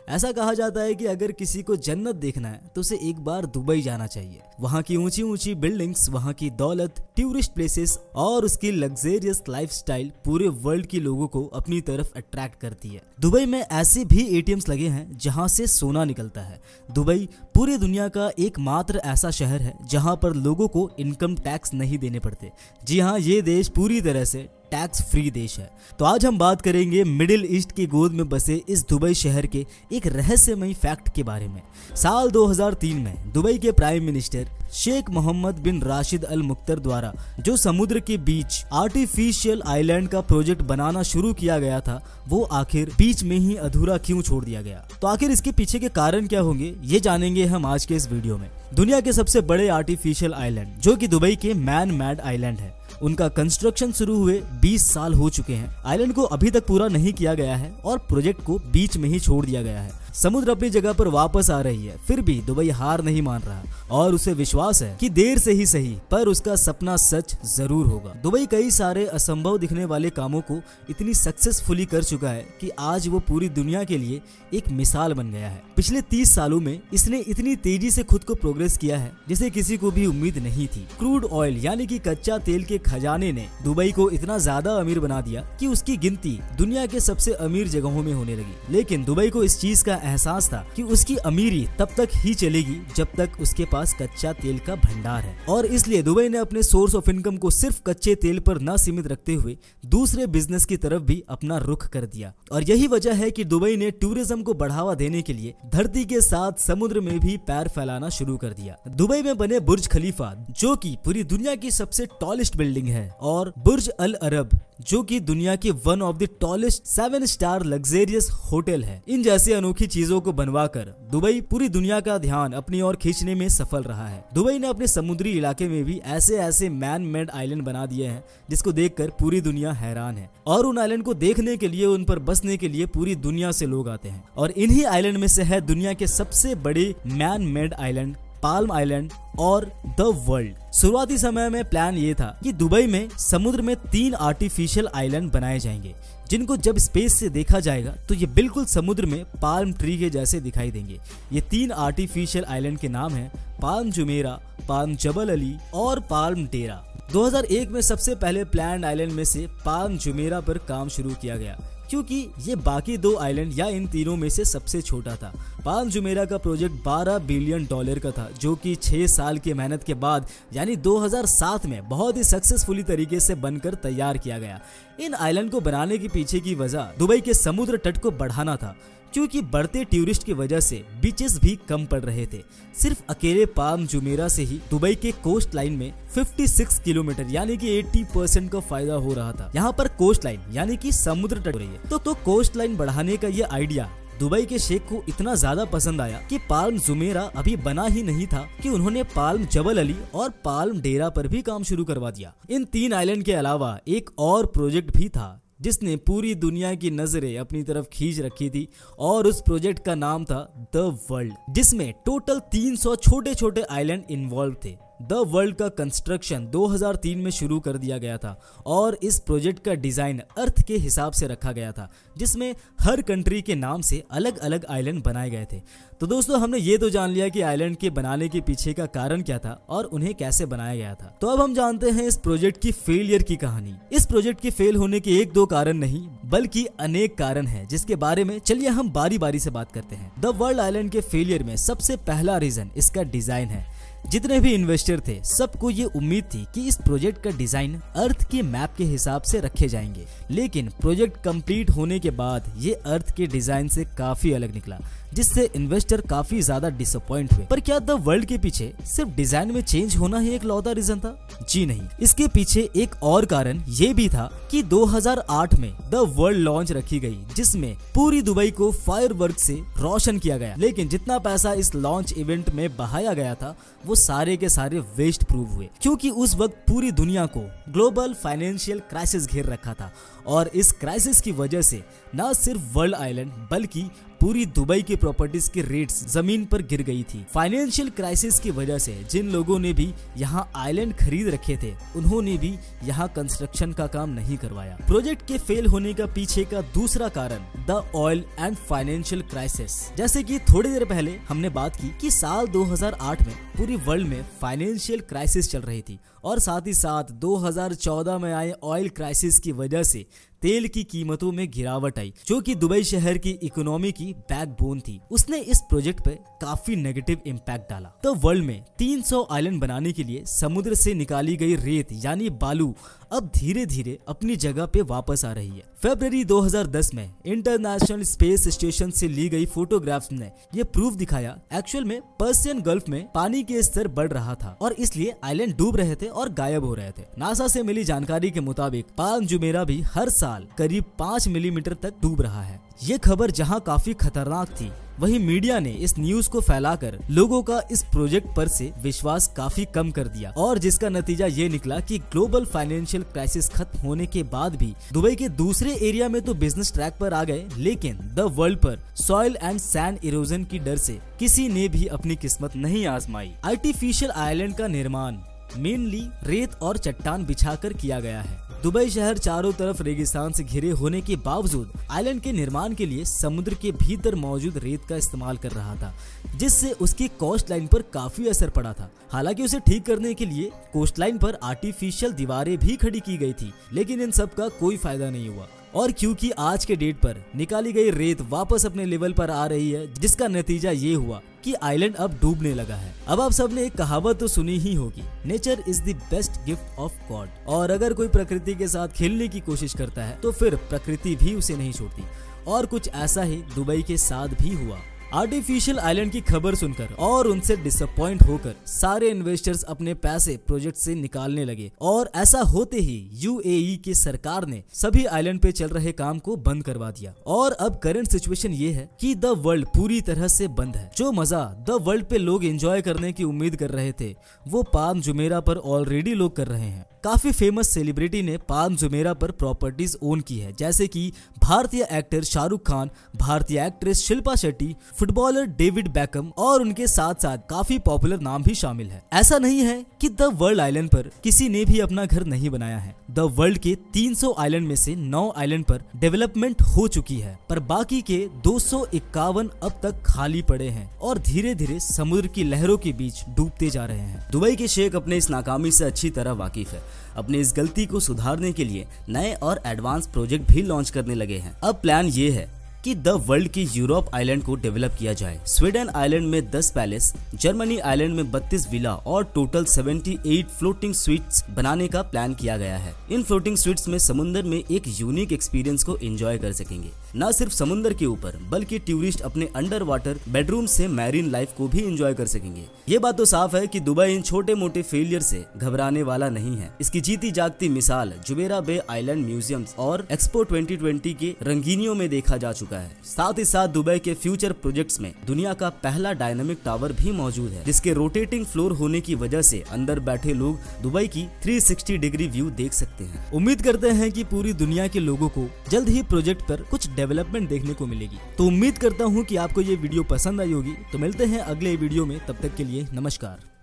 ऐसा कहा जाता है कि अगर किसी को जन्नत देखना है तो उसे एक बार दुबई जाना चाहिए। वहाँ की ऊंची ऊंची बिल्डिंग्स, वहाँ की दौलत, टूरिस्ट प्लेसेस और उसकी लग्जरियस लाइफस्टाइल पूरे वर्ल्ड के लोगों को अपनी तरफ अट्रैक्ट करती है। दुबई में ऐसे भी एटीएम्स लगे हैं जहाँ से सोना निकलता है। दुबई पूरी दुनिया का एकमात्र ऐसा शहर है जहाँ पर लोगों को इनकम टैक्स नहीं देने पड़ते। जी हाँ, ये देश पूरी तरह से टैक्स फ्री देश है। तो आज हम बात करेंगे मिडिल ईस्ट की गोद में बसे इस दुबई शहर के एक रहस्यमयी फैक्ट के बारे में। साल 2003 में दुबई के प्राइम मिनिस्टर शेख मोहम्मद बिन राशिद अल मुख्तर द्वारा जो समुद्र के बीच आर्टिफिशियल आइलैंड का प्रोजेक्ट बनाना शुरू किया गया था, वो आखिर बीच में ही अधूरा क्यों छोड़ दिया गया। तो आखिर इसके पीछे के कारण क्या होंगे, ये जानेंगे हम आज के इस वीडियो में। दुनिया के सबसे बड़े आर्टिफिशियल आइलैंड जो कि दुबई के मैन मेड आइलैंड है, उनका कंस्ट्रक्शन शुरू हुए 20 साल हो चुके हैं। आइलैंड को अभी तक पूरा नहीं किया गया है और प्रोजेक्ट को बीच में ही छोड़ दिया गया है। समुद्र अपनी जगह पर वापस आ रही है, फिर भी दुबई हार नहीं मान रहा और उसे विश्वास है कि देर से ही सही पर उसका सपना सच जरूर होगा। दुबई कई सारे असंभव दिखने वाले कामों को इतनी सक्सेसफुली कर चुका है कि आज वो पूरी दुनिया के लिए एक मिसाल बन गया है। पिछले 30 सालों में इसने इतनी तेजी से खुद को प्रोग्रेस किया है जिसे किसी को भी उम्मीद नहीं थी। क्रूड ऑयल यानी कि कच्चा तेल के खजाने ने दुबई को इतना ज्यादा अमीर बना दिया कि उसकी गिनती दुनिया के सबसे अमीर जगहों में होने लगी। लेकिन दुबई को इस चीज का एहसास था कि उसकी अमीरी तब तक ही चलेगी जब तक उसके पास कच्चा तेल का भंडार है, और इसलिए दुबई ने अपने सोर्स ऑफ इनकम को सिर्फ कच्चे तेल पर न सीमित रखते हुए दूसरे बिजनेस की तरफ भी अपना रुख कर दिया। और यही वजह है कि दुबई ने टूरिज्म को बढ़ावा देने के लिए धरती के साथ समुद्र में भी पैर फैलाना शुरू कर दिया। दुबई में बने बुर्ज खलीफा जो कि पूरी दुनिया की सबसे टॉलेस्ट बिल्डिंग है, और बुर्ज अल अरब जो कि दुनिया की one of the tallest 7 star luxurious hotel है। इन जैसी अनोखी चीजों को बनवाकर दुबई पूरी दुनिया का ध्यान अपनी ओर खींचने में सफल रहा है। दुबई ने अपने समुद्री इलाके में भी ऐसे ऐसे मैन मेड आइलैंड बना दिए हैं जिसको देखकर पूरी दुनिया हैरान है, और उन आइलैंड को देखने के लिए, उन पर बसने के लिए पूरी दुनिया से लोग आते हैं। और इन्हीं आइलैंड में से है दुनिया के सबसे बड़े man made island palm island और द वर्ल्ड। शुरुआती समय में प्लान ये था कि दुबई में समुद्र में 3 आर्टिफिशियल आइलैंड बनाए जाएंगे जिनको जब स्पेस से देखा जाएगा तो ये बिल्कुल समुद्र में पाल्म ट्री के जैसे दिखाई देंगे। ये 3 आर्टिफिशियल आइलैंड के नाम हैं पाल्म जुमेरा, पाल्म जबल अली और पाल्म डेरा। 2001 में सबसे पहले प्लान्ड आइलैंड में से पाल्म जुमेरा पर काम शुरू किया गया क्योंकि ये बाकी 2 आइलैंड या इन तीनों में से सबसे छोटा था। पाल्म जुमेरा का प्रोजेक्ट $12 बिलियन का था जो कि 6 साल की मेहनत के बाद यानी 2007 में बहुत ही सक्सेसफुली तरीके से बनकर तैयार किया गया। इन आइलैंड को बनाने के पीछे की वजह दुबई के समुद्र तट को बढ़ाना था, क्योंकि बढ़ते टूरिस्ट की वजह से बीचेस भी कम पड़ रहे थे। सिर्फ अकेले पाल्म जुमेरा से ही दुबई के कोस्ट लाइन में 56 किलोमीटर यानी कि 80% का फायदा हो रहा था। यहाँ पर कोस्ट लाइन यानी कि समुद्र तट हो रही है, तो कोस्ट लाइन बढ़ाने का ये आइडिया दुबई के शेख को इतना ज्यादा पसंद आया कि पाल्म जुमेरा अभी बना ही नहीं था कि उन्होंने पाल्म जबल अली और पाल्म डेरा पर भी काम शुरू करवा दिया। इन 3 आइलैंड के अलावा एक और प्रोजेक्ट भी था जिसने पूरी दुनिया की नजरें अपनी तरफ खींच रखी थी, और उस प्रोजेक्ट का नाम था द वर्ल्ड, जिसमें टोटल 300 छोटे छोटे आइलैंड इन्वॉल्व थे। द वर्ल्ड का कंस्ट्रक्शन 2003 में शुरू कर दिया गया था और इस प्रोजेक्ट का डिजाइन अर्थ के हिसाब से रखा गया था, जिसमें हर कंट्री के नाम से अलग अलग आइलैंड बनाए गए थे। तो दोस्तों, हमने ये तो जान लिया कि आइलैंड के बनाने के पीछे का कारण क्या था और उन्हें कैसे बनाया गया था। तो अब हम जानते हैं इस प्रोजेक्ट की फेलियर की कहानी। इस प्रोजेक्ट के फेल होने के 1-2 कारण नहीं बल्कि अनेक कारण हैं, जिसके बारे में चलिए हम बारी बारी से बात करते हैं। द वर्ल्ड आइलैंड के फेलियर में सबसे पहला रीजन इसका डिजाइन है। जितने भी इन्वेस्टर थे सबको ये उम्मीद थी कि इस प्रोजेक्ट का डिजाइन अर्थ के मैप के हिसाब से रखे जाएंगे, लेकिन प्रोजेक्ट कंप्लीट होने के बाद ये अर्थ के डिजाइन से काफी अलग निकला, जिससे इन्वेस्टर काफी ज्यादा डिसअपॉइंट हुए। पर क्या द वर्ल्ड के पीछे सिर्फ डिजाइन में चेंज होना ही एक लौता रीजन था? जी नहीं, इसके पीछे एक और कारण ये भी था कि 2008 में द वर्ल्ड लॉन्च रखी गई, जिसमें पूरी दुबई को फायरवर्क से रोशन किया गया, लेकिन जितना पैसा इस लॉन्च इवेंट में बहाया गया था वो सारे के सारे वेस्ट प्रूव हुए, क्योंकि उस वक्त पूरी दुनिया को ग्लोबल फाइनेंशियल क्राइसिस घेर रखा था, और इस क्राइसिस की वजह से न सिर्फ वर्ल्ड आइलैंड बल्कि पूरी दुबई की प्रॉपर्टीज की रेट्स जमीन पर गिर गई थी। फाइनेंशियल क्राइसिस की वजह से जिन लोगों ने भी यहाँ आइलैंड खरीद रखे थे उन्होंने भी यहाँ कंस्ट्रक्शन का काम नहीं करवाया। प्रोजेक्ट के फेल होने का पीछे का दूसरा कारण the oil and financial crisis. जैसे कि थोड़ी देर पहले हमने बात की कि साल 2008 में पूरी वर्ल्ड में फाइनेंशियल क्राइसिस चल रही थी और साथ ही साथ 2014 में आए ऑयल क्राइसिस की वजह से तेल की कीमतों में गिरावट आई, जो कि दुबई शहर की इकोनॉमी की बैकबोन थी। उसने इस प्रोजेक्ट पे काफी नेगेटिव इम्पैक्ट डाला। तो वर्ल्ड में 300 आइलैंड बनाने के लिए समुद्र से निकाली गई रेत यानी बालू अब धीरे धीरे अपनी जगह पे वापस आ रही है। फरवरी 2010 में इंटरनेशनल स्पेस स्टेशन से ली गई फोटोग्राफ्स ने ये प्रूफ दिखाया एक्चुअल में पर्सियन गल्फ में पानी के स्तर बढ़ रहा था और इसलिए आइलैंड डूब रहे थे और गायब हो रहे थे। नासा से मिली जानकारी के मुताबिक पाल्म जुमेरा भी हर साल करीब 5 मिलीमीटर तक डूब रहा है। ये खबर जहां काफी खतरनाक थी, वहीं मीडिया ने इस न्यूज को फैलाकर लोगों का इस प्रोजेक्ट पर से विश्वास काफी कम कर दिया और जिसका नतीजा ये निकला कि ग्लोबल फाइनेंशियल क्राइसिस खत्म होने के बाद भी दुबई के दूसरे एरिया में तो बिजनेस ट्रैक पर आ गए, लेकिन द वर्ल्ड पर सॉइल एंड सैंड इरोजन की डर से किसी ने भी अपनी किस्मत नहीं आजमाई। आर्टिफिशियल आइलैंड का निर्माण मेनली रेत और चट्टान बिछाकर किया गया है। दुबई शहर चारों तरफ रेगिस्तान से घिरे होने के बावजूद आइलैंड के निर्माण के लिए समुद्र के भीतर मौजूद रेत का इस्तेमाल कर रहा था, जिससे उसकी कोस्ट लाइन पर काफी असर पड़ा था। हालांकि उसे ठीक करने के लिए कोस्ट लाइन पर आर्टिफिशियल दीवारें भी खड़ी की गई थी, लेकिन इन सब का कोई फायदा नहीं हुआ। और क्योंकि आज के डेट पर निकाली गई रेत वापस अपने लेवल पर आ रही है, जिसका नतीजा ये हुआ कि आइलैंड अब डूबने लगा है। अब आप सबने एक कहावत तो सुनी ही होगी, nature is the best gift of God. और अगर कोई प्रकृति के साथ खेलने की कोशिश करता है तो फिर प्रकृति भी उसे नहीं छोड़ती, और कुछ ऐसा ही दुबई के साथ भी हुआ। आर्टिफिशियल आइलैंड की खबर सुनकर और उनसे डिसअपॉइंट होकर सारे इन्वेस्टर्स अपने पैसे प्रोजेक्ट से निकालने लगे और ऐसा होते ही यूएई की सरकार ने सभी आइलैंड पे चल रहे काम को बंद करवा दिया। और अब करंट सिचुएशन ये है कि द वर्ल्ड पूरी तरह से बंद है। जो मजा द वर्ल्ड पे लोग एंजॉय करने की उम्मीद कर रहे थे वो पाल्म जुमेरा पर ऑलरेडी लोग कर रहे हैं। काफी फेमस सेलिब्रिटी ने पाल्म जुमेरा पर प्रॉपर्टीज ओन की है, जैसे कि भारतीय एक्टर शाहरुख खान, भारतीय actress Shilpa Shetty, footballer David Beckham और उनके साथ साथ काफी पॉपुलर नाम भी शामिल है। ऐसा नहीं है कि द वर्ल्ड आइलैंड पर किसी ने भी अपना घर नहीं बनाया है। द वर्ल्ड के 300 आइलैंड में से 9 आइलैंड पर डेवलपमेंट हो चुकी है, पर बाकी के 251 अब तक खाली पड़े हैं और धीरे धीरे समुद्र की लहरों के बीच डूबते जा रहे हैं। दुबई के शेख अपने इस नाकामी से अच्छी तरह वाकिफ है। अपनी इस गलती को सुधारने के लिए नए और एडवांस प्रोजेक्ट भी लॉन्च करने लगे हैं। अब प्लान ये है कि द वर्ल्ड की यूरोप आइलैंड को डेवलप किया जाए। स्वीडन आइलैंड में 10 पैलेस, जर्मनी आइलैंड में 32 विला और टोटल 78 फ्लोटिंग स्वीट्स बनाने का प्लान किया गया है। इन फ्लोटिंग स्वीट्स में समुद्र में एक यूनिक एक्सपीरियंस को एंजॉय कर सकेंगे। न सिर्फ समुद्र के ऊपर बल्कि टूरिस्ट अपने अंडर वाटर बेडरूम से मैरीन लाइफ को भी एंजॉय कर सकेंगे। ये बात तो साफ है कि दुबई इन छोटे मोटे फेलियर से घबराने वाला नहीं है। इसकी जीती जागती मिसाल जुमेरा बे आइलैंड म्यूजियम्स और एक्सपो 2020 के रंगीनियों में देखा जा चुका है। साथ ही साथ दुबई के फ्यूचर प्रोजेक्ट्स में दुनिया का पहला डायनामिक टावर भी मौजूद है, जिसके रोटेटिंग फ्लोर होने की वजह से अंदर बैठे लोग दुबई की 360 डिग्री व्यू देख सकते हैं। उम्मीद करते हैं कि पूरी दुनिया के लोगों को जल्द ही प्रोजेक्ट पर कुछ डेवलपमेंट देखने को मिलेगी। तो उम्मीद करता हूँ कि आपको ये वीडियो पसंद आई होगी। तो मिलते हैं अगले वीडियो में, तब तक के लिए नमस्कार।